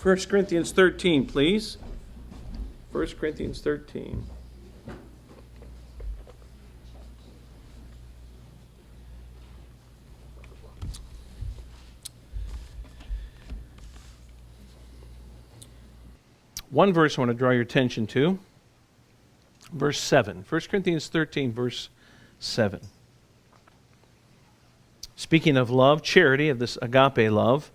1 Corinthians 13, please. 1 Corinthians 13. One verse I want to draw your attention to. Verse 7. 1 Corinthians 13, verse 7. Speaking of love, charity, of this agape love,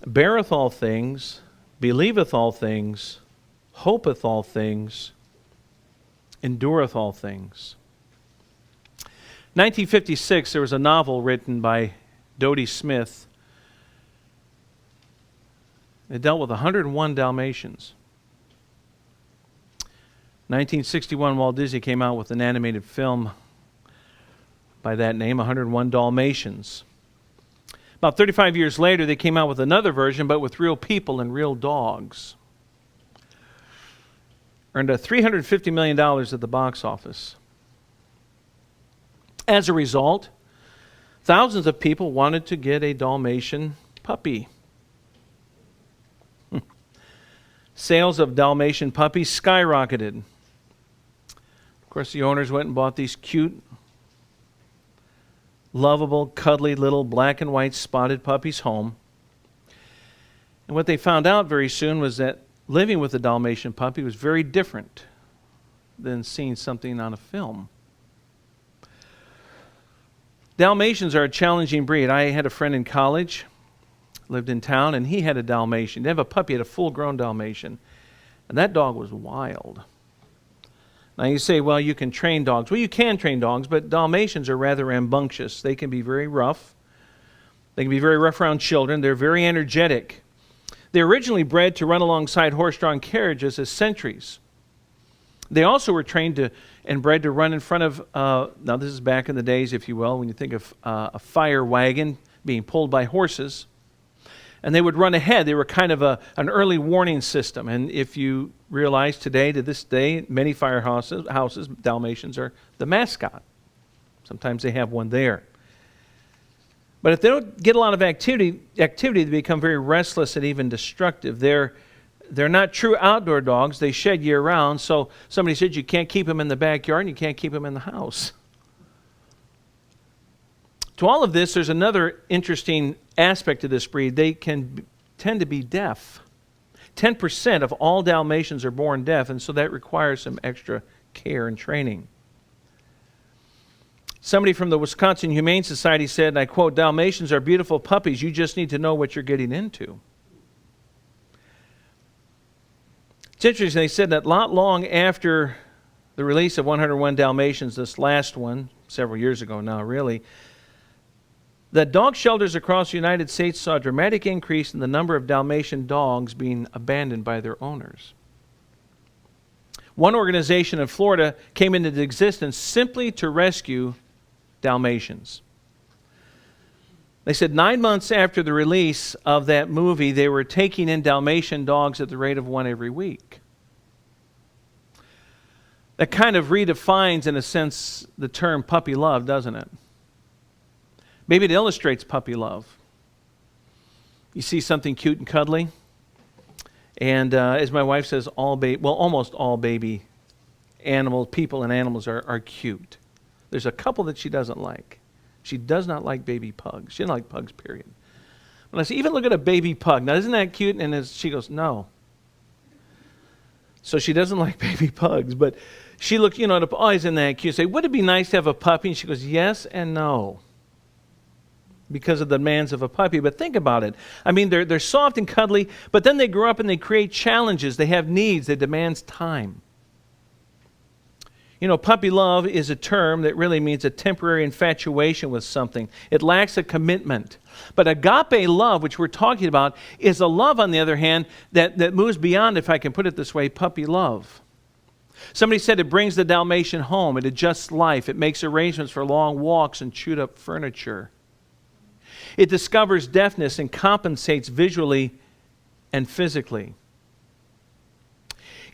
beareth all things, believeth all things, hopeth all things, endureth all things. 1956, there was a novel written by Dodie Smith. It dealt with 101 Dalmatians. 1961, Walt Disney came out with an animated film by that name, 101 Dalmatians. About 35 years later, they came out with another version, but with real people and real dogs. Earned $350 million at the box office. As a result, thousands of people wanted to get a Dalmatian puppy. Sales of Dalmatian puppies skyrocketed. Of course, the owners went and bought these cute, lovable, cuddly little black and white spotted puppies home. And what they found out very soon was that living with a Dalmatian puppy was very different than seeing something on a film. Dalmatians are a challenging breed. I had a friend in college, lived in town, and he had a Dalmatian. He didn't have a puppy, he had a full-grown Dalmatian. And that dog was wild. Now you say, well, you can train dogs. Well, you can train dogs, but Dalmatians are rather rambunctious. They can be very rough. They can be very rough around children. They're very energetic. They were originally bred to run alongside horse-drawn carriages as sentries. They also were trained and bred to run in front of, now this is back in the days, if you will, when you think of a fire wagon being pulled by horses. And they would run ahead. They were kind of an early warning system. And if you realize today, to this day, many firehouses, Dalmatians are the mascot. Sometimes they have one there. But if they don't get a lot of activity, they become very restless and even destructive. They're not true outdoor dogs. They shed year-round. So somebody said you can't keep them in the backyard and you can't keep them in the house. To all of this, there's another interesting aspect to this breed. They can tend to be deaf. 10% of all Dalmatians are born deaf, and so that requires some extra care and training. Somebody from the Wisconsin Humane Society said, and I quote, "Dalmatians are beautiful puppies. You just need to know what you're getting into." It's interesting, they said that not long after the release of 101 Dalmatians, this last one, several years ago now really, that dog shelters across the United States saw a dramatic increase in the number of Dalmatian dogs being abandoned by their owners. One organization in Florida came into existence simply to rescue Dalmatians. They said 9 months after the release of that movie, they were taking in Dalmatian dogs at the rate of one every week. That kind of redefines, in a sense, the term puppy love, doesn't it? Maybe it illustrates puppy love. You see something cute and cuddly, and as my wife says, almost all baby animals, people and animals are cute. There's a couple that she doesn't like. She does not like baby pugs. She doesn't like pugs, period. But I say, even look at a baby pug. Now, isn't that cute? And she goes, no. So she doesn't like baby pugs, but she looked, oh, isn't that cute? I say, would it be nice to have a puppy? And she goes, yes and no, because of the demands of a puppy. But think about it. I mean, they're soft and cuddly, but then they grow up and they create challenges. They have needs. They demand time. Puppy love is a term that really means a temporary infatuation with something. It lacks a commitment. But agape love, which we're talking about, is a love, on the other hand, that moves beyond, if I can put it this way, puppy love. Somebody said it brings the Dalmatian home. It adjusts life. It makes arrangements for long walks and chewed up furniture. It discovers deafness and compensates visually and physically.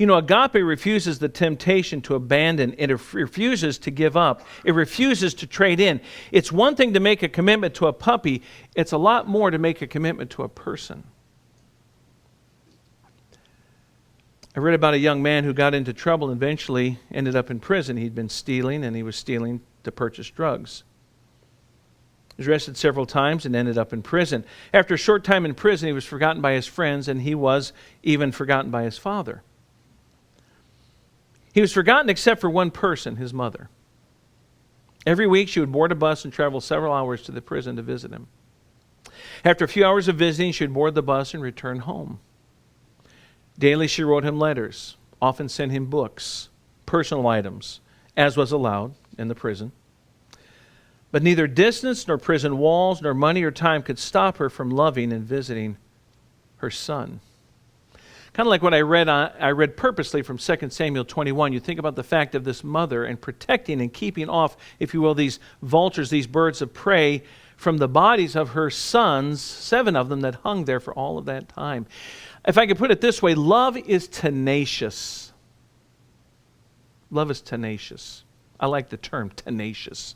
Agape refuses the temptation to abandon. It refuses to give up. It refuses to trade in. It's one thing to make a commitment to a puppy. It's a lot more to make a commitment to a person. I read about a young man who got into trouble and eventually ended up in prison. He'd been stealing, and he was stealing to purchase drugs. He was arrested several times and ended up in prison. After a short time in prison, he was forgotten by his friends, and he was even forgotten by his father. He was forgotten except for one person, his mother. Every week she would board a bus and travel several hours to the prison to visit him. After a few hours of visiting, she would board the bus and return home. Daily she wrote him letters, often sent him books, personal items, as was allowed in the prison. But neither distance nor prison walls nor money or time could stop her from loving and visiting her son. Kind of like what I read purposely from 2 Samuel 21. You think about the fact of this mother and protecting and keeping off, if you will, these vultures, these birds of prey from the bodies of her sons, 7 of them that hung there for all of that time. If I could put it this way, love is tenacious. Love is tenacious. I like the term tenacious.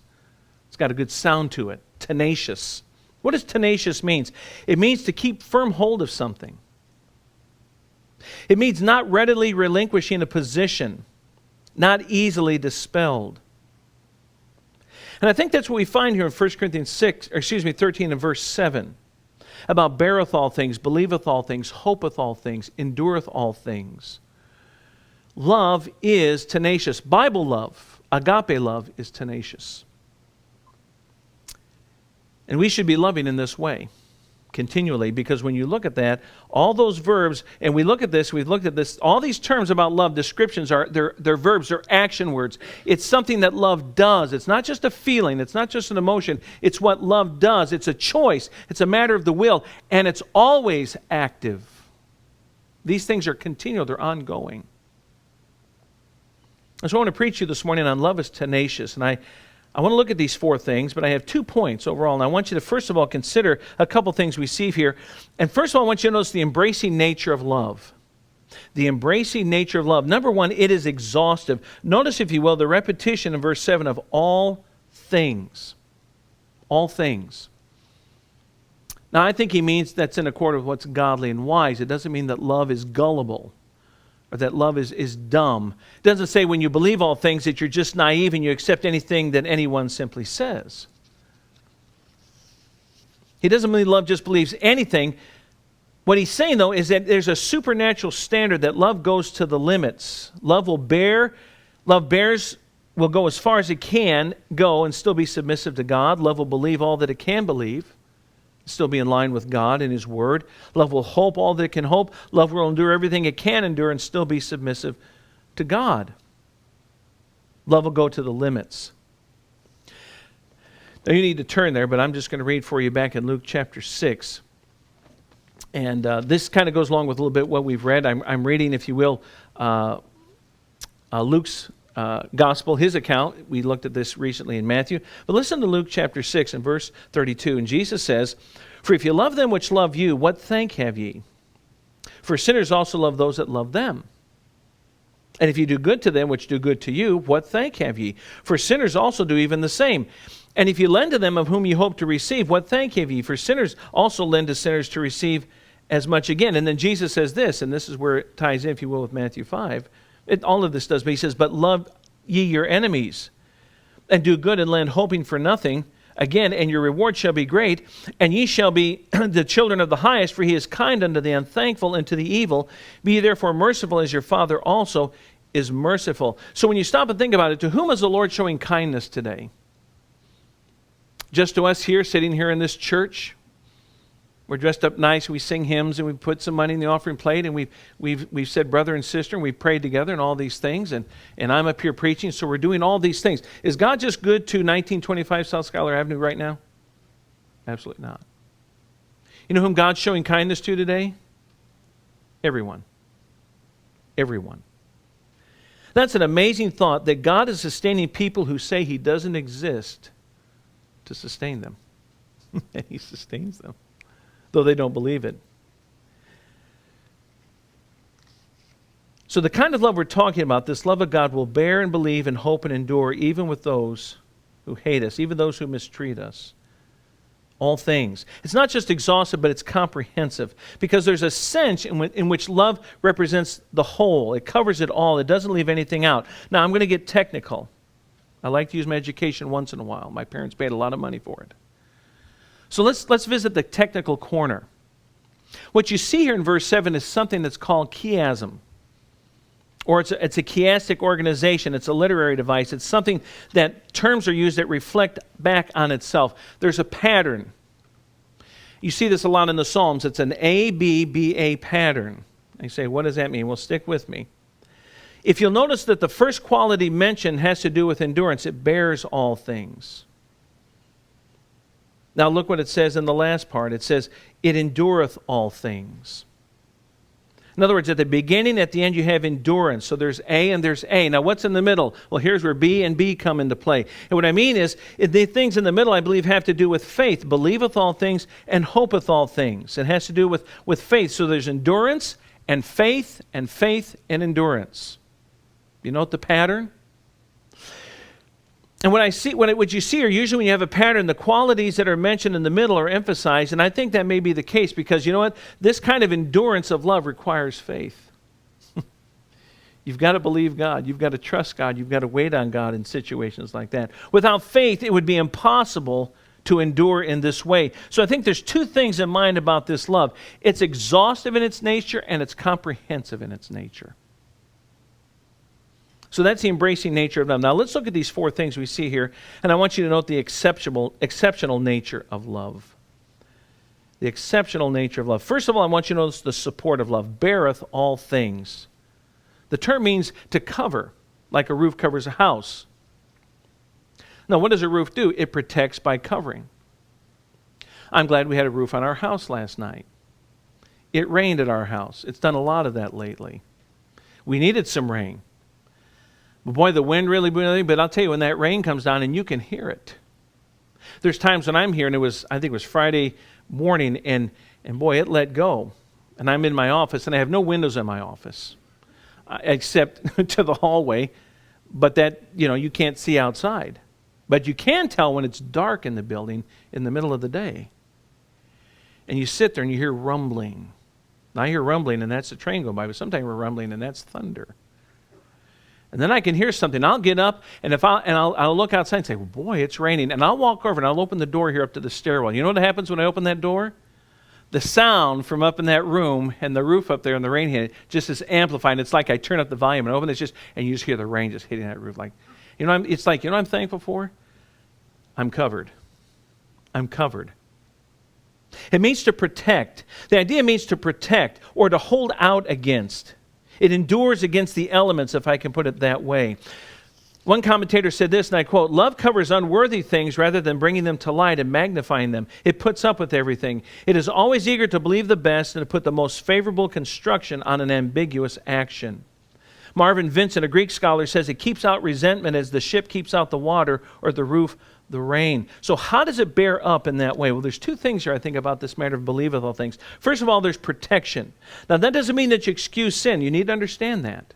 It's got a good sound to it. Tenacious. What does tenacious mean? It means to keep firm hold of something. It means not readily relinquishing a position, not easily dispelled. And I think that's what we find here in 1 Corinthians 13 and verse 7. About beareth all things, believeth all things, hopeth all things, endureth all things. Love is tenacious. Bible love, agape love, is tenacious. And we should be loving in this way continually, because when you look at that, all those verbs, and we've looked at this, all these terms about love, descriptions, they're verbs, they're action words. It's something that love does. It's not just a feeling, it's not just an emotion, it's what love does. It's a choice, it's a matter of the will, and it's always active. These things are continual, they're ongoing. And so I want to preach to you this morning on love is tenacious, and I want to look at these 4 things, but I have 2 points overall. And I want you to, first of all, consider a couple things we see here. And first of all, I want you to notice the embracing nature of love. The embracing nature of love. Number 1, it is exhaustive. Notice, if you will, the repetition in verse 7 of all things. All things. Now, I think he means that's in accord with what's godly and wise. It doesn't mean that love is gullible, or that love is dumb. It doesn't say when you believe all things that you're just naive and you accept anything that anyone simply says. He doesn't mean love just believes anything. What he's saying, though, is that there's a supernatural standard that love goes to the limits. Love will go as far as it can go and still be submissive to God. Love will believe all that it can believe, still be in line with God and His Word. Love will hope all that it can hope. Love will endure everything it can endure and still be submissive to God. Love will go to the limits. Now you need to turn there, but I'm just going to read for you back in Luke chapter 6. And this kind of goes along with a little bit what we've read. I'm reading, if you will, Luke's gospel, his account. We looked at this recently in Matthew. But listen to Luke chapter 6 and verse 32. And Jesus says, "For if you love them which love you, what thank have ye? For sinners also love those that love them. And if you do good to them which do good to you, what thank have ye? For sinners also do even the same. And if you lend to them of whom you hope to receive, what thank have ye? For sinners also lend to sinners to receive as much again." And then Jesus says this, and this is where it ties in, if you will, with Matthew 5. All of this does, but he says, "But love ye your enemies, and do good and lend, hoping for nothing. Again, and your reward shall be great, and ye shall be the children of the highest, for he is kind unto the unthankful and to the evil. Be ye therefore merciful as your Father also is merciful." So when you stop and think about it, to whom is the Lord showing kindness today? Just to us here, sitting here in this church? We're dressed up nice, we sing hymns, and we put some money in the offering plate, and we've said brother and sister, and we've prayed together and all these things, and I'm up here preaching, so we're doing all these things. Is God just good to 1925 South Schuyler Avenue right now? Absolutely not. You know whom God's showing kindness to today? Everyone. Everyone. That's an amazing thought, that God is sustaining people who say He doesn't exist to sustain them. And He sustains them, though they don't believe it. So the kind of love we're talking about, this love of God, will bear and believe and hope and endure even with those who hate us, even those who mistreat us. all things. It's not just exhaustive, but it's comprehensive, because there's a sense in which love represents the whole. It covers it all. It doesn't leave anything out. Now, I'm going to get technical. I like to use my education once in a while. My parents paid a lot of money for it. So let's visit the technical corner. What you see here in verse 7 is something that's called chiasm. Or it's a chiastic organization. It's a literary device. It's something that terms are used that reflect back on itself. There's a pattern. You see this a lot in the Psalms. It's an A-B-B-A pattern. You say, what does that mean? Well, stick with me. If you'll notice that the first quality mentioned has to do with endurance. It bears all things. Now look what it says in the last part. It says, it endureth all things. In other words, at the beginning, at the end, you have endurance. So there's A and there's A. Now, what's in the middle? Well, here's where B and B come into play. And what I mean is, the things in the middle, I believe, have to do with faith. Believeth all things and hopeth all things. It has to do with faith. So there's endurance and faith and endurance. You note the pattern? And what you see are usually when you have a pattern, the qualities that are mentioned in the middle are emphasized, and I think that may be the case because, you know what? This kind of endurance of love requires faith. You've got to believe God. You've got to trust God. You've got to wait on God in situations like that. Without faith, it would be impossible to endure in this way. So I think there's two things in mind about this love. It's exhaustive in its nature, and it's comprehensive in its nature. So that's the embracing nature of love. Now let's look at these four things we see here, and I want you to note the exceptional nature of love. The exceptional nature of love. First of all, I want you to notice the support of love. Beareth all things. The term means to cover, like a roof covers a house. Now, what does a roof do? It protects by covering. I'm glad we had a roof on our house last night. It rained at our house. It's done a lot of that lately. We needed some rain. But boy, the wind really blew, but I'll tell you, when that rain comes down and you can hear it. There's times when I'm here, and I think it was Friday morning, and boy, it let go. And I'm in my office, and I have no windows in my office, except to the hallway, but that, you can't see outside. But you can tell when it's dark in the building in the middle of the day. And you sit there and you hear rumbling. Now I hear rumbling, and that's the train going by, but sometimes we're rumbling, and that's thunder. And then I can hear something. I'll get up, and I'll look outside and say, well, boy, it's raining. And I'll walk over, and I'll open the door here up to the stairwell. You know what happens when I open that door? The sound from up in that room and the roof up there and the rain hitting just is amplified. It's like I turn up the volume and open it, and you just hear the rain just hitting that roof. It's like, what I'm thankful for? I'm covered. I'm covered. It means to protect. The idea means to protect or to hold out against. It endures against the elements, if I can put it that way. One commentator said this, and I quote, love covers unworthy things rather than bringing them to light and magnifying them. It puts up with everything. It is always eager to believe the best and to put the most favorable construction on an ambiguous action. Marvin Vincent, a Greek scholar, says it keeps out resentment as the ship keeps out the water or the roof the rain. So how does it bear up in that way? Well, there's two things here I think about this matter of believeth all things. First of all, there's protection. Now, that doesn't mean that you excuse sin. You need to understand that.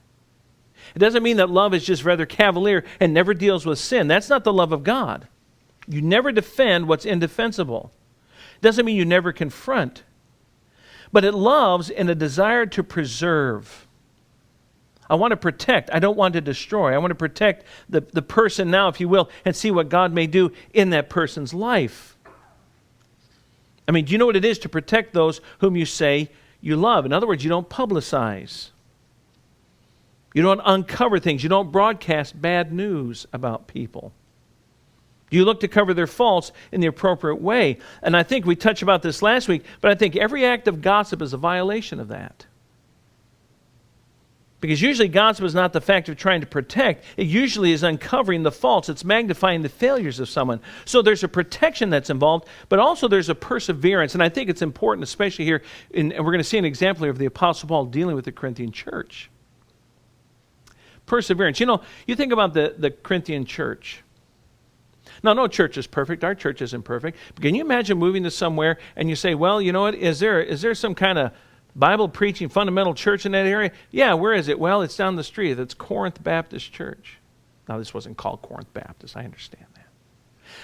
It doesn't mean that love is just rather cavalier and never deals with sin. That's not the love of God. You never defend what's indefensible. It doesn't mean you never confront. But it loves in a desire to preserve. I want to protect. I don't want to destroy. I want to protect the person now, if you will, and see what God may do in that person's life. I mean, do you know what it is to protect those whom you say you love? In other words, you don't publicize. You don't uncover things. You don't broadcast bad news about people. You look to cover their faults in the appropriate way. And I think we touched about this last week, but I think every act of gossip is a violation of that. Because usually gossip is not the fact of trying to protect. It usually is uncovering the faults. It's magnifying the failures of someone. So there's a protection that's involved, but also there's a perseverance. And I think it's important, especially here, and we're going to see an example here of the Apostle Paul dealing with the Corinthian church. Perseverance. You think about the Corinthian church. Now, no church is perfect. Our church isn't perfect. But can you imagine moving to somewhere and you say, well, you know what, is there some kind of Bible preaching fundamental church in that area? Yeah, where is it? Well, it's down the street. It's Corinth Baptist Church. Now, this wasn't called Corinth Baptist. I understand that.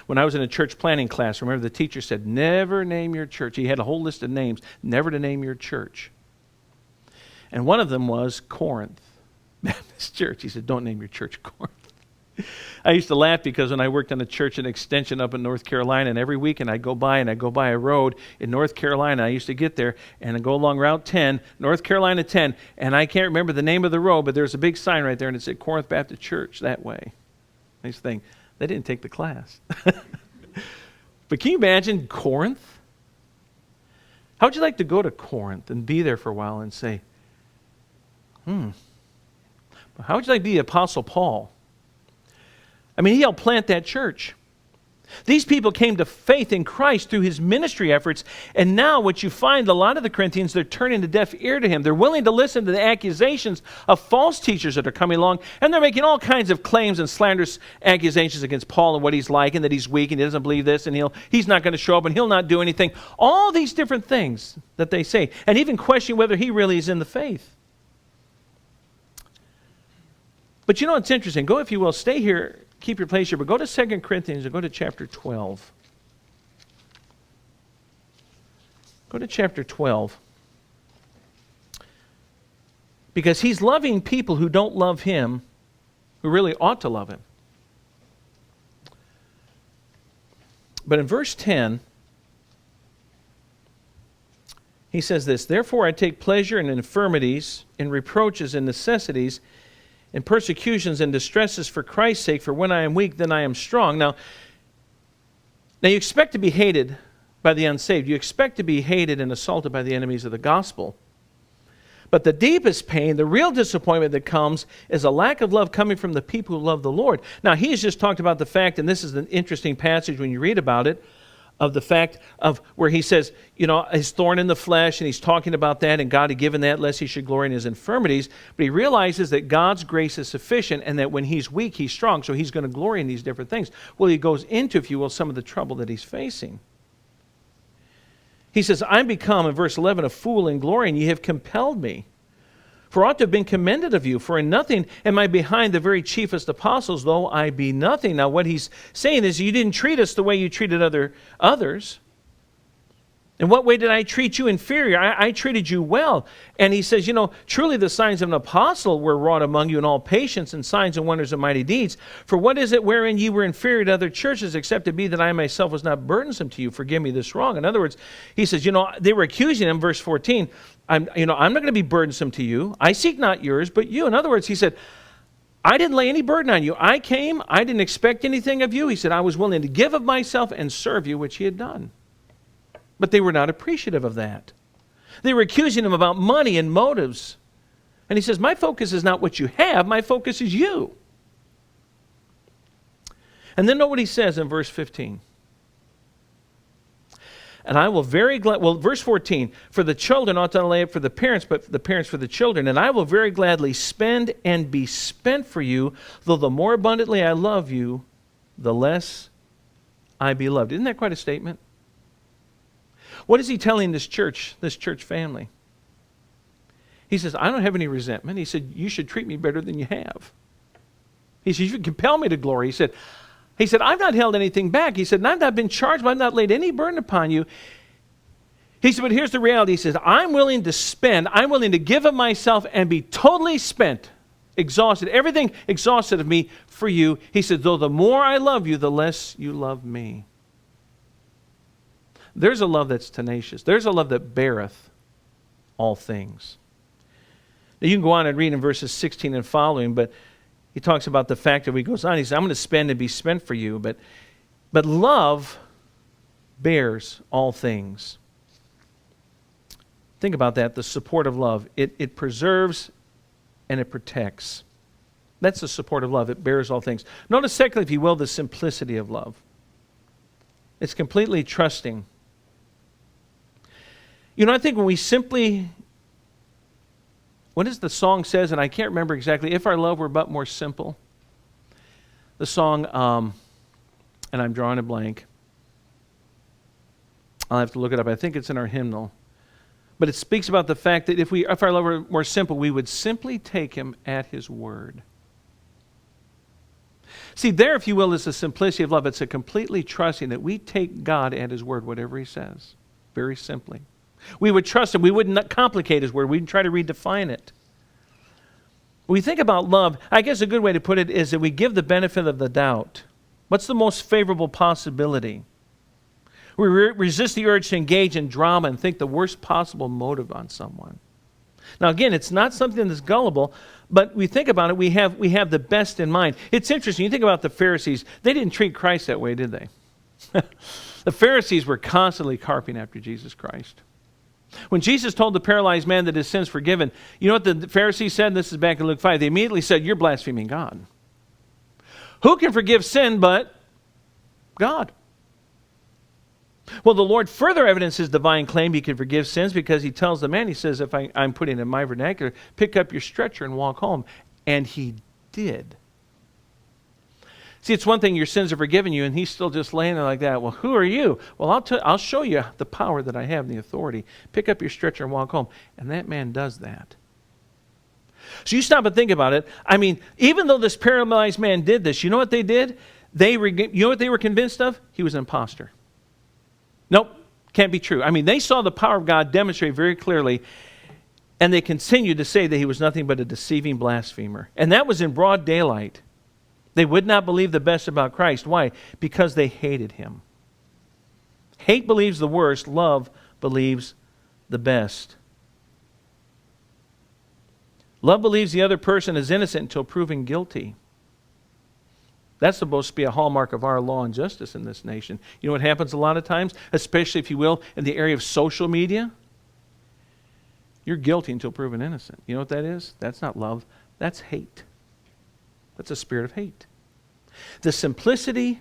When I was in a church planning class, remember the teacher said, never name your church. He had a whole list of names, never to name your church. And one of them was Corinth Baptist Church. He said, don't name your church Corinth. I used to laugh because when I worked on a church in Extension up in North Carolina, and every weekend I'd go by a road in North Carolina. I used to get there and I'd go along Route 10, North Carolina 10, and I can't remember the name of the road, but there's a big sign right there and it said Corinth Baptist Church that way. I used to think, they didn't take the class. But can you imagine Corinth? How would you like to go to Corinth and be there for a while and say, how would you like to be the Apostle Paul? I mean, he helped plant that church. These people came to faith in Christ through his ministry efforts, and now what you find, a lot of the Corinthians, they're turning a deaf ear to him. They're willing to listen to the accusations of false teachers that are coming along, and they're making all kinds of claims and slanderous accusations against Paul and what he's like, and that he's weak, and he doesn't believe this, and he's not going to show up, and he'll not do anything. All these different things that they say, and even question whether he really is in the faith. But you know what's interesting? Go, if you will, stay here. Keep your place here, but go to 2 Corinthians and go to chapter 12. Go to chapter 12. Because he's loving people who don't love him, who really ought to love him. But in verse 10, he says this, therefore I take pleasure in infirmities, in reproaches, in necessities, in persecutions and distresses for Christ's sake, for when I am weak, then I am strong. Now you expect to be hated by the unsaved. You expect to be hated and assaulted by the enemies of the gospel. But the deepest pain, the real disappointment that comes, is a lack of love coming from the people who love the Lord. Now he's just talked about the fact, and this is an interesting passage when you read about it, of the fact of where he says, you know, his thorn in the flesh, and he's talking about that, and God had given that lest he should glory in his infirmities. But he realizes that God's grace is sufficient, and that when he's weak, he's strong, so he's going to glory in these different things. Well, he goes into, if you will, some of the trouble that he's facing. He says, I'm become, in verse 11, a fool in glory, and ye have compelled me. For I ought to have been commended of you, for in nothing am I behind the very chiefest apostles, though I be nothing. Now what he's saying is, you didn't treat us the way you treated others. In what way did I treat you inferior? I treated you well. And he says, you know, truly the signs of an apostle were wrought among you in all patience and signs and wonders and mighty deeds. For what is it wherein ye were inferior to other churches, except it be that I myself was not burdensome to you? Forgive me this wrong. In other words, he says, you know, they were accusing him, verse 14, I'm not going to be burdensome to you. I seek not yours, but you. In other words, he said, I didn't lay any burden on you. I came, I didn't expect anything of you. He said, I was willing to give of myself and serve you, which he had done. But they were not appreciative of that. They were accusing him about money and motives. And he says, my focus is not what you have, my focus is you. And then note what he says in verse 15. And I will very verse 14, for the children ought not lay up for the parents, but the parents for the children. And I will very gladly spend and be spent for you, though the more abundantly I love you, the less I be loved. Isn't that quite a statement? What is he telling this church family? He says, I don't have any resentment. He said, you should treat me better than you have. He said, you should compel me to glory. He said, I've not held anything back. He said, and I've not been charged, but I've not laid any burden upon you. He said, but here's the reality. He says, I'm willing to give of myself and be totally spent, exhausted, everything exhausted of me for you. He said, though the more I love you, the less you love me. There's a love that's tenacious. There's a love that beareth all things. Now you can go on and read in verses 16 and following, but he talks about the fact that he goes on, he says, I'm going to spend and be spent for you. But love bears all things. Think about that, the support of love. It preserves and it protects. That's the support of love. It bears all things. Notice secondly, if you will, the simplicity of love. It's completely trusting. You know, I think when we simply, what is the song says, and I can't remember exactly, if our love were but more simple. The song, and I'm drawing a blank. I'll have to look it up. I think it's in our hymnal. But it speaks about the fact that if our love were more simple, we would simply take him at his word. See, there, if you will, is the simplicity of love. It's a completely trusting that we take God at His word, whatever He says, very simply. We would trust Him. We wouldn't complicate His word. We'd try to redefine it. When we think about love, I guess a good way to put it is that we give the benefit of the doubt. What's the most favorable possibility? We resist the urge to engage in drama and think the worst possible motive on someone. Now again, it's not something that's gullible, but we think about it, we have the best in mind. It's interesting, you think about the Pharisees, they didn't treat Christ that way, did they? The Pharisees were constantly carping after Jesus Christ. When Jesus told the paralyzed man that his sins forgiven, you know what the Pharisees said? This is back in Luke 5. They immediately said, "You're blaspheming God. Who can forgive sin but God?" Well, the Lord further evidenced His divine claim He can forgive sins because He tells the man, He says, if I'm putting it in my vernacular, pick up your stretcher and walk home. And he did. See, it's one thing your sins are forgiven you, and he's still just laying there like that. Well, who are you? Well, I'll show you the power that I have and the authority. Pick up your stretcher and walk home. And that man does that. So you stop and think about it. I mean, even though this paralyzed man did this, you know what they did? You know what they were convinced of? He was an imposter. Nope, can't be true. I mean, they saw the power of God demonstrated very clearly, and they continued to say that he was nothing but a deceiving blasphemer. And that was in broad daylight. They would not believe the best about Christ. Why? Because they hated Him. Hate believes the worst. Love believes the best. Love believes the other person is innocent until proven guilty. That's supposed to be a hallmark of our law and justice in this nation. You know what happens a lot of times, especially, if you will, in the area of social media? You're guilty until proven innocent. You know what that is? That's not love. That's hate. That's a spirit of hate. The simplicity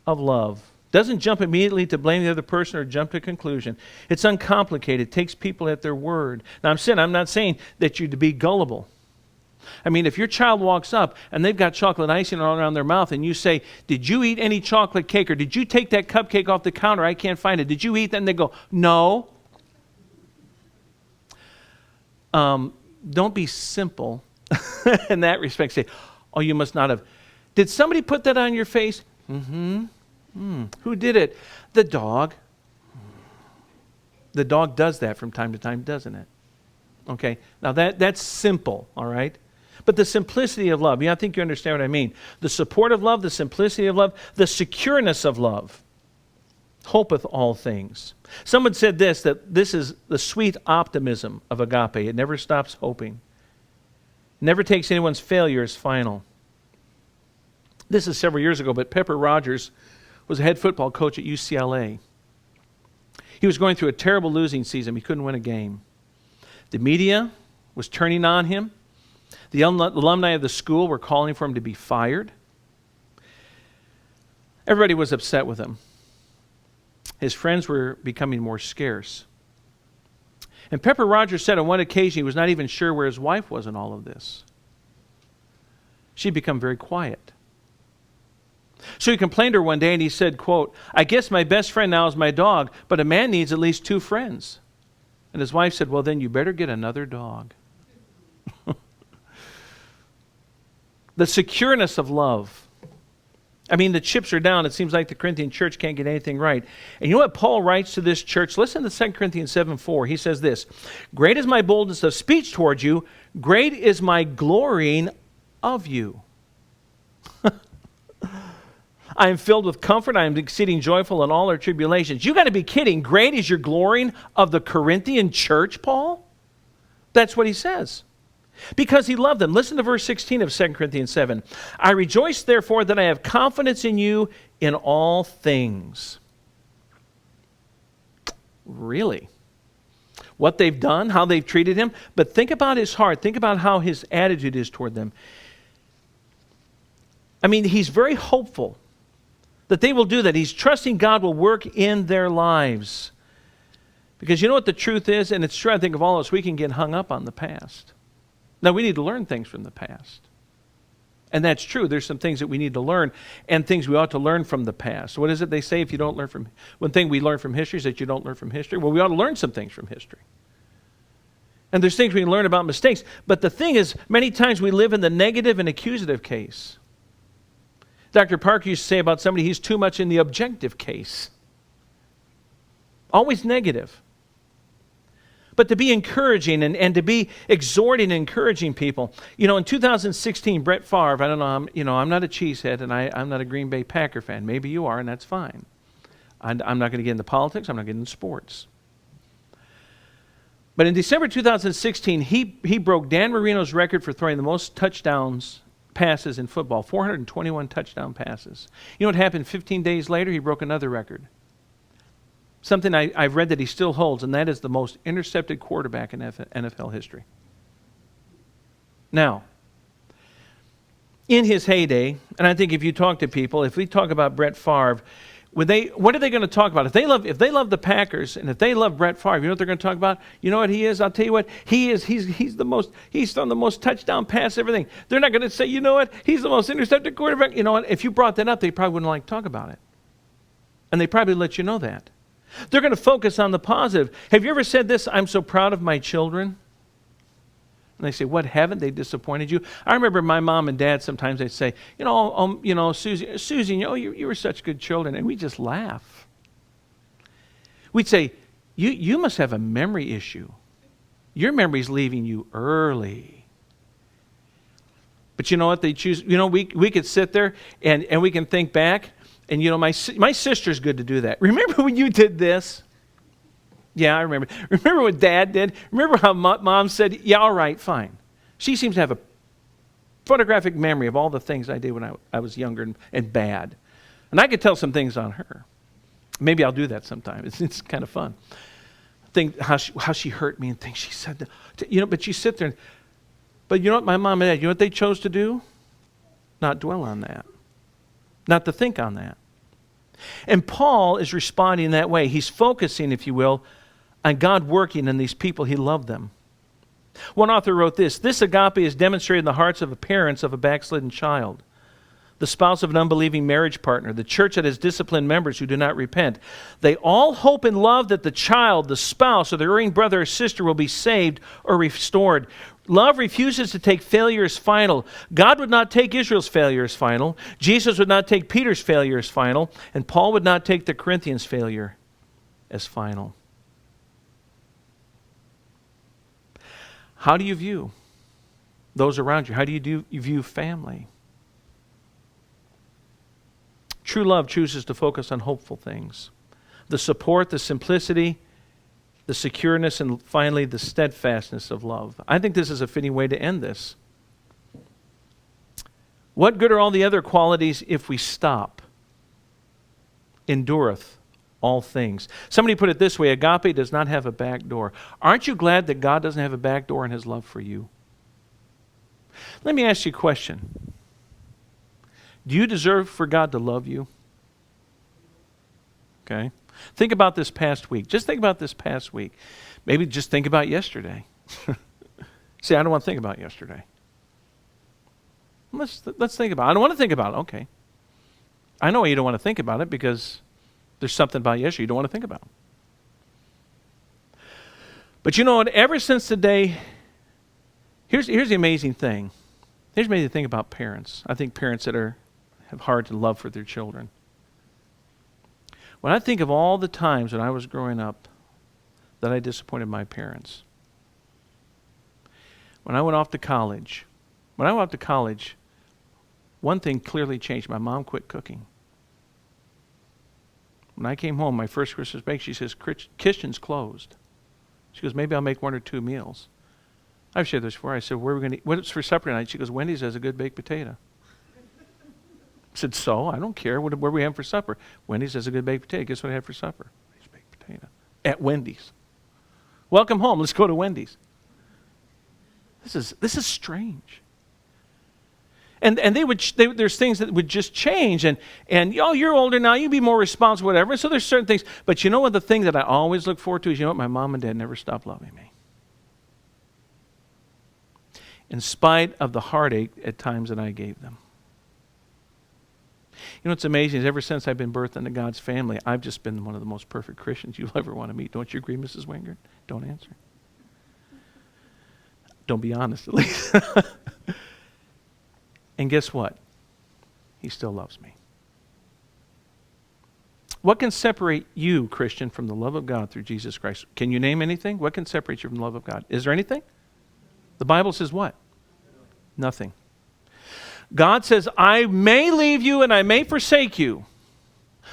of love doesn't jump immediately to blame the other person or jump to a conclusion. It's uncomplicated. It takes people at their word. Now, I'm not saying that you're to be gullible. I mean, if your child walks up and they've got chocolate icing all around their mouth and you say, "Did you eat any chocolate cake?" or "Did you take that cupcake off the counter? I can't find it. Did you eat that?" and they go, "No." Don't be simple in that respect. Say, "Oh, you must not have. Did somebody put that on your face?" "Mm-hmm. Who did it?" "The dog." The dog does that from time to time, doesn't it? Okay, now that's simple, all right? But the simplicity of love, I think you understand what I mean. The support of love, the simplicity of love, the secureness of love, hopeth all things. Someone said this, that this is the sweet optimism of agape. It never stops hoping. It never takes anyone's failure as final. This is several years ago, but Pepper Rogers was a head football coach at UCLA. He was going through a terrible losing season. He couldn't win a game. The media was turning on him. The alumni of the school were calling for him to be fired. Everybody was upset with him. His friends were becoming more scarce. And Pepper Rogers said on one occasion he was not even sure where his wife was in all of this. She'd become very quiet. So he complained to her one day and he said, quote, "I guess my best friend now is my dog, but a man needs at least 2 friends. And his wife said, "Well, then you better get another dog." The secureness of love. I mean, the chips are down. It seems like the Corinthian church can't get anything right. And you know what Paul writes to this church? Listen to 2 Corinthians 7:4. He says this, "Great is my boldness of speech towards you. Great is my glorying of you. I am filled with comfort. I am exceeding joyful in all our tribulations." You got to be kidding. Great is your glorying of the Corinthian church, Paul? That's what he says. Because he loved them. Listen to verse 16 of 2 Corinthians 7. "I rejoice, therefore, that I have confidence in you in all things." Really? What they've done, how they've treated him. But think about his heart. Think about how his attitude is toward them. I mean, he's very hopeful that they will do that. He's trusting God will work in their lives. Because you know what the truth is? And it's true, I think, of all of us, we can get hung up on the past. Now, we need to learn things from the past. And that's true. There's some things that we need to learn and things we ought to learn from the past. What is it they say if you don't learn from... One thing we learn from history is that you don't learn from history. Well, we ought to learn some things from history. And there's things we can learn about mistakes. But the thing is, many times we live in the negative and accusative case. Dr. Parker used to say about somebody, he's too much in the objective case. Always negative. But to be encouraging and to be exhorting and encouraging people. In 2016, Brett Favre, I don't know, I'm not a cheesehead and I'm not a Green Bay Packer fan. Maybe you are, and that's fine. I'm not going to get into politics. I'm not getting into sports. But in December 2016, he broke Dan Marino's record for throwing the most touchdowns passes in football, 421 touchdown passes. You know what happened 15 days later? He broke another record. Something I've read that he still holds, and that is the most intercepted quarterback in NFL history. Now, in his heyday, and I think if you talk to people, if we talk about Brett Favre, what are they going to talk about? If they love the Packers and if they love Brett Favre, you know what they're going to talk about? You know what he is? I'll tell you what, he's thrown the most touchdown pass, everything. They're not going to say, you know what, he's the most intercepted quarterback. You know what, if you brought that up, they probably wouldn't like to talk about it. And they probably let you know that. They're going to focus on the positive. Have you ever said this, I'm so proud of my children? And they say, what, haven't they disappointed you? I remember my mom and dad, sometimes they'd say, Susie, you were such good children. And we just laugh. We'd say, you must have a memory issue. Your memory's leaving you early. But you know what they choose? We could sit there and we can think back. And my sister's good to do that. Remember when you did this? Yeah, I remember. Remember what Dad did? Remember how Mom said, yeah, all right, fine. She seems to have a photographic memory of all the things I did when I was younger and bad. And I could tell some things on her. Maybe I'll do that sometime. It's kind of fun. Think how she hurt me and things she said. But you sit there. But you know what my mom and dad, you know what they chose to do? Not dwell on that. Not to think on that. And Paul is responding that way. He's focusing, if you will, on God working in these people. He loved them. One author wrote this agape is demonstrated in the hearts of the parents of a backslidden child, the spouse of an unbelieving marriage partner, the church that has disciplined members who do not repent. They all hope and love that the child, the spouse, or the erring brother or sister will be saved or restored. Love refuses to take failure as final. God would not take Israel's failure as final. Jesus would not take Peter's failure as final. And Paul would not take the Corinthians' failure as final. How do you view those around you? How do you view family? True love chooses to focus on hopeful things. The support, the simplicity, the secureness, and finally the steadfastness of love. I think this is a fitting way to end this. What good are all the other qualities if we stop? Endureth all things. Somebody put it this way, agape does not have a back door. Aren't you glad that God doesn't have a back door in his love for you? Let me ask you a question. Do you deserve for God to love you? Okay. Think about this past week. Just think about this past week. Maybe just think about yesterday. See, I don't want to think about yesterday. Let's think about it. I don't want to think about it. Okay. I know why you don't want to think about it, because there's something about yesterday you don't want to think about. But you know what? Ever since the day, here's the amazing thing. Here's the amazing thing about parents. I think parents that have hard to love for their children. When I think of all the times when I was growing up that I disappointed my parents, when I went off to college, one thing clearly changed. My mom quit cooking. When I came home, my first Christmas break, she says, kitchen's closed. She goes, maybe I'll make 1 or 2 meals. I've shared this before. I said, where are we going to eat? What's for supper tonight? She goes, Wendy's has a good baked potato. I said, so? I don't care. What are we having for supper? Wendy's has a good baked potato. Guess what I had for supper? Baked potato. At Wendy's. Welcome home. Let's go to Wendy's. This is strange. And there's things that would just change. And you're older now. You be more responsible, whatever. So there's certain things. But you know what? The thing that I always look forward to is, my mom and dad never stopped loving me. In spite of the heartache at times that I gave them. What's amazing is ever since I've been birthed into God's family, I've just been one of the most perfect Christians you'll ever want to meet. Don't you agree, Mrs. Wingard? Don't answer. Don't be honest, at least. And guess what? He still loves me. What can separate you, Christian, from the love of God through Jesus Christ? Can you name anything? What can separate you from the love of God? Is there anything? The Bible says what? Nothing. God says, I may leave you and I may forsake you,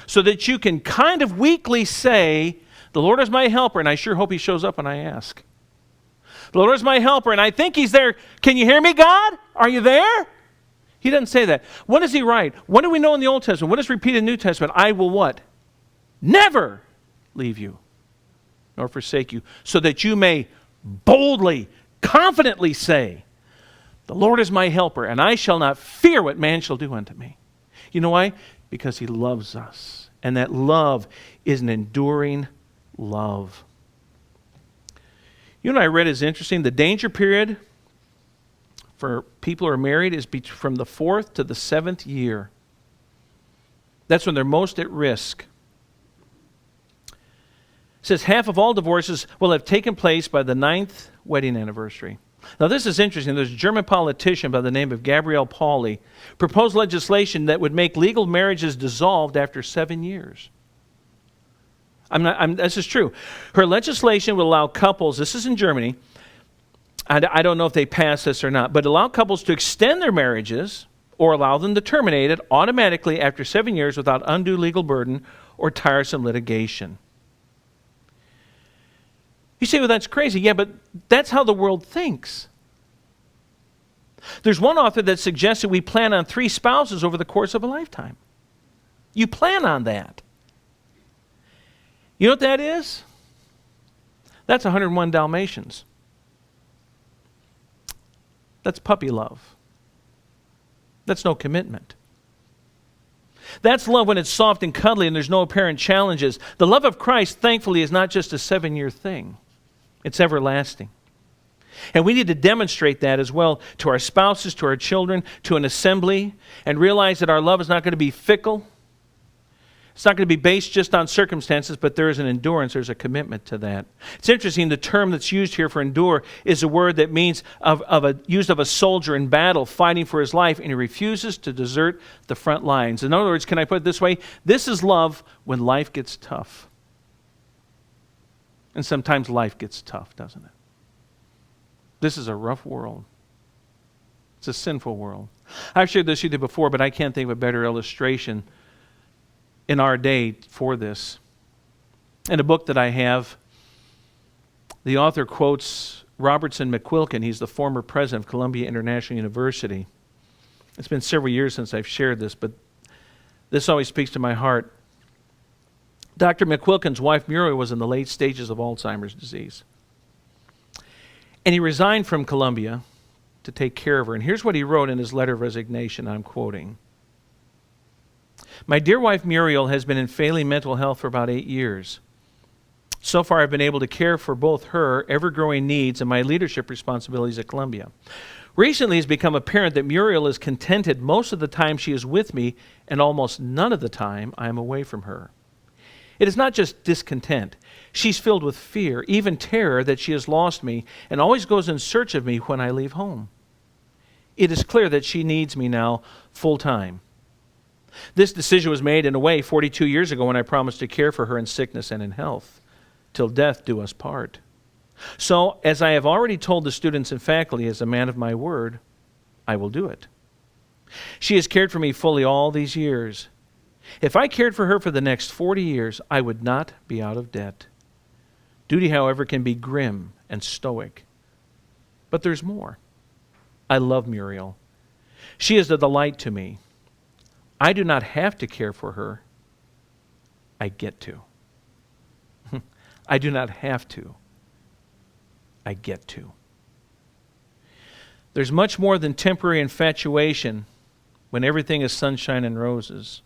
so that you can kind of weakly say, the Lord is my helper, and I sure hope He shows up when I ask. The Lord is my helper, and I think He's there. Can you hear me, God? Are you there? He doesn't say that. What does He write? What do we know in the Old Testament? What is repeated in the New Testament? I will what? Never leave you nor forsake you, so that you may boldly, confidently say, the Lord is my helper, and I shall not fear what man shall do unto me. You know why? Because He loves us, and that love is an enduring love. You know what I read is interesting? The danger period for people who are married is from the 4th to the 7th year. That's when they're most at risk. It says half of all divorces will have taken place by the 9th wedding anniversary. Now this is interesting. There's a German politician by the name of Gabriele Pauli proposed legislation that would make legal marriages dissolved after 7 years. This is true. Her legislation would allow couples, this is in Germany, I don't know if they pass this or not, but allow couples to extend their marriages or allow them to terminate it automatically after 7 years without undue legal burden or tiresome litigation. You say, well, that's crazy. Yeah, but that's how the world thinks. There's one author that suggests that we plan on 3 spouses over the course of a lifetime. You plan on that. You know what that is? That's 101 Dalmatians. That's puppy love. That's no commitment. That's love when it's soft and cuddly and there's no apparent challenges. The love of Christ, thankfully, is not just a 7-year thing. It's everlasting. And we need to demonstrate that as well to our spouses, to our children, to an assembly, and realize that our love is not going to be fickle. It's not going to be based just on circumstances, but there is an endurance, there's a commitment to that. It's interesting, the term that's used here for endure is a word that means used of a soldier in battle fighting for his life, and he refuses to desert the front lines. In other words, can I put it this way? This is love when life gets tough. And sometimes life gets tough, doesn't it? This is a rough world. It's a sinful world. I've shared this with you before, but I can't think of a better illustration in our day for this. In a book that I have, the author quotes Robertson McQuilkin. He's the former president of Columbia International University. It's been several years since I've shared this, but this always speaks to my heart. Dr. McQuilkin's wife, Muriel, was in the late stages of Alzheimer's disease. And he resigned from Columbia to take care of her. And here's what he wrote in his letter of resignation, I'm quoting. My dear wife, Muriel, has been in failing mental health for about 8 years. So far, I've been able to care for both her ever-growing needs and my leadership responsibilities at Columbia. Recently, it's become apparent that Muriel is contented most of the time she is with me, and almost none of the time I am away from her. It is not just discontent. She's filled with fear, even terror that she has lost me, and always goes in search of me when I leave home. It is clear that she needs me now full time. This decision was made in a way 42 years ago when I promised to care for her in sickness and in health, till death do us part. So, as I have already told the students and faculty, as a man of my word, I will do it. She has cared for me fully all these years. If I cared for her for the next 40 years, I would not be out of debt. Duty, however, can be grim and stoic. But there's more. I love Muriel. She is a delight to me. I do not have to care for her. I get to. I do not have to. I get to. There's much more than temporary infatuation when everything is sunshine and roses.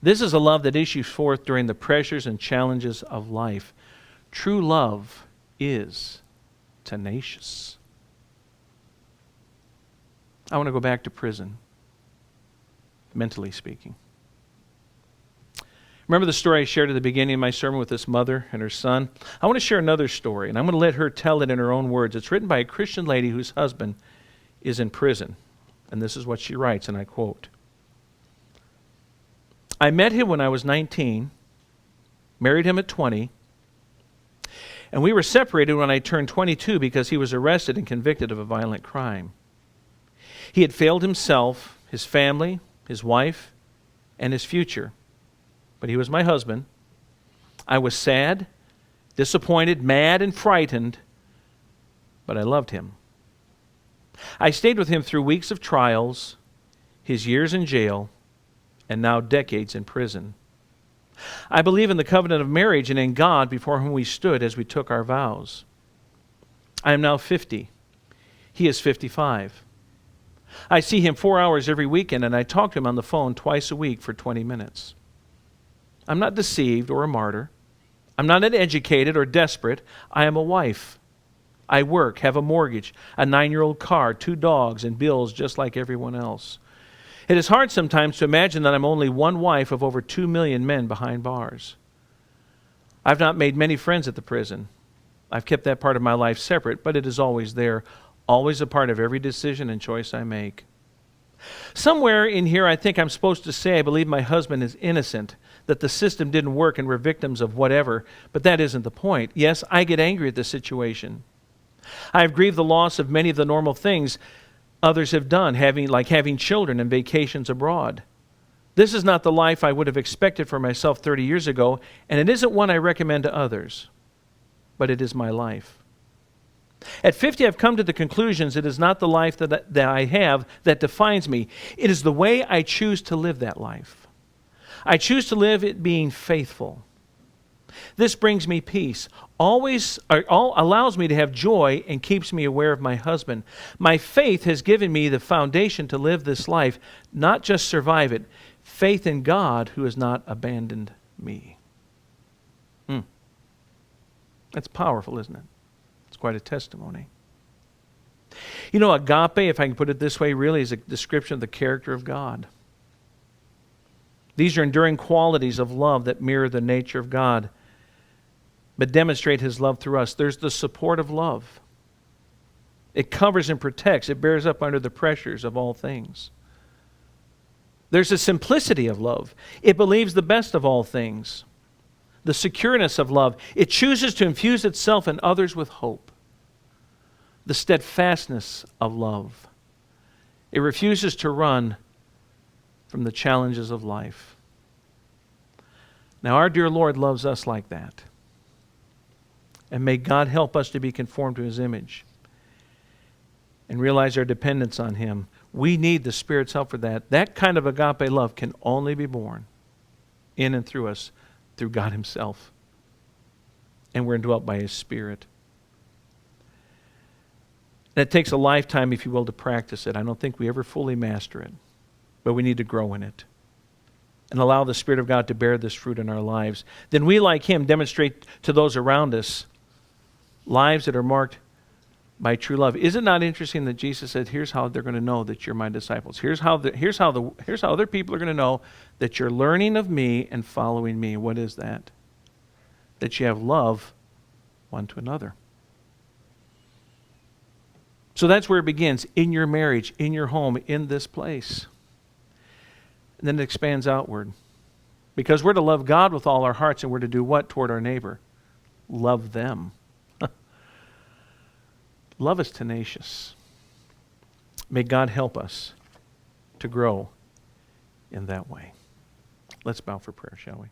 This is a love that issues forth during the pressures and challenges of life. True love is tenacious. I want to go back to prison, mentally speaking. Remember the story I shared at the beginning of my sermon with this mother and her son? I want to share another story, and I'm going to let her tell it in her own words. It's written by a Christian lady whose husband is in prison. And this is what she writes, and I quote, I met him when I was 19, married him at 20, and we were separated when I turned 22 because he was arrested and convicted of a violent crime. He had failed himself, his family, his wife, and his future. But he was my husband. I was sad, disappointed, mad, and frightened, but I loved him. I stayed with him through weeks of trials, his years in jail, and now decades in prison. I believe in the covenant of marriage and in God before whom we stood as we took our vows. I am now 50. He is 55. I see him 4 hours every weekend, and I talk to him on the phone twice a week for 20 minutes. I'm not deceived or a martyr. I'm not uneducated or desperate. I am a wife. I work, have a mortgage, a 9-year-old car, 2 dogs, and bills just like everyone else. It is hard sometimes to imagine that I'm only one wife of over 2 million men behind bars. I've not made many friends at the prison. I've kept that part of my life separate, but it is always there, always a part of every decision and choice I make. Somewhere in here I think I'm supposed to say I believe my husband is innocent, that the system didn't work and we're victims of whatever, but that isn't the point. Yes, I get angry at the situation. I have grieved the loss of many of the normal things others have done, like having children and vacations abroad. This is not the life I would have expected for myself 30 years ago, and it isn't one I recommend to others, but it is my life. At 50, I've come to the conclusions it is not the life that I have that defines me. It is the way I choose to live that life. I choose to live it being faithful. This brings me peace, allows me to have joy, and keeps me aware of my husband. My faith has given me the foundation to live this life, not just survive it. Faith in God who has not abandoned me. That's powerful, isn't it? It's quite a testimony. You know, agape, if I can put it this way, really is a description of the character of God. These are enduring qualities of love that mirror the nature of God, but demonstrate His love through us. There's the support of love. It covers and protects. It bears up under the pressures of all things. There's a simplicity of love. It believes the best of all things. The secureness of love. It chooses to infuse itself and others with hope. The steadfastness of love. It refuses to run from the challenges of life. Now, our dear Lord loves us like that. And may God help us to be conformed to His image and realize our dependence on Him. We need the Spirit's help for that. That kind of agape love can only be born in and through us, through God Himself. And we're indwelt by His Spirit. And it takes a lifetime, if you will, to practice it. I don't think we ever fully master it, but we need to grow in it and allow the Spirit of God to bear this fruit in our lives. Then we, like Him, demonstrate to those around us lives that are marked by true love. Is it not interesting that Jesus said, here's how they're going to know that you're my disciples. Here's how other people are going to know that you're learning of me and following me. What is that? That you have love one to another. So that's where it begins, in your marriage, in your home, in this place. And then it expands outward. Because we're to love God with all our hearts, and we're to do what toward our neighbor? Love them. Love is tenacious. May God help us to grow in that way. Let's bow for prayer, shall we?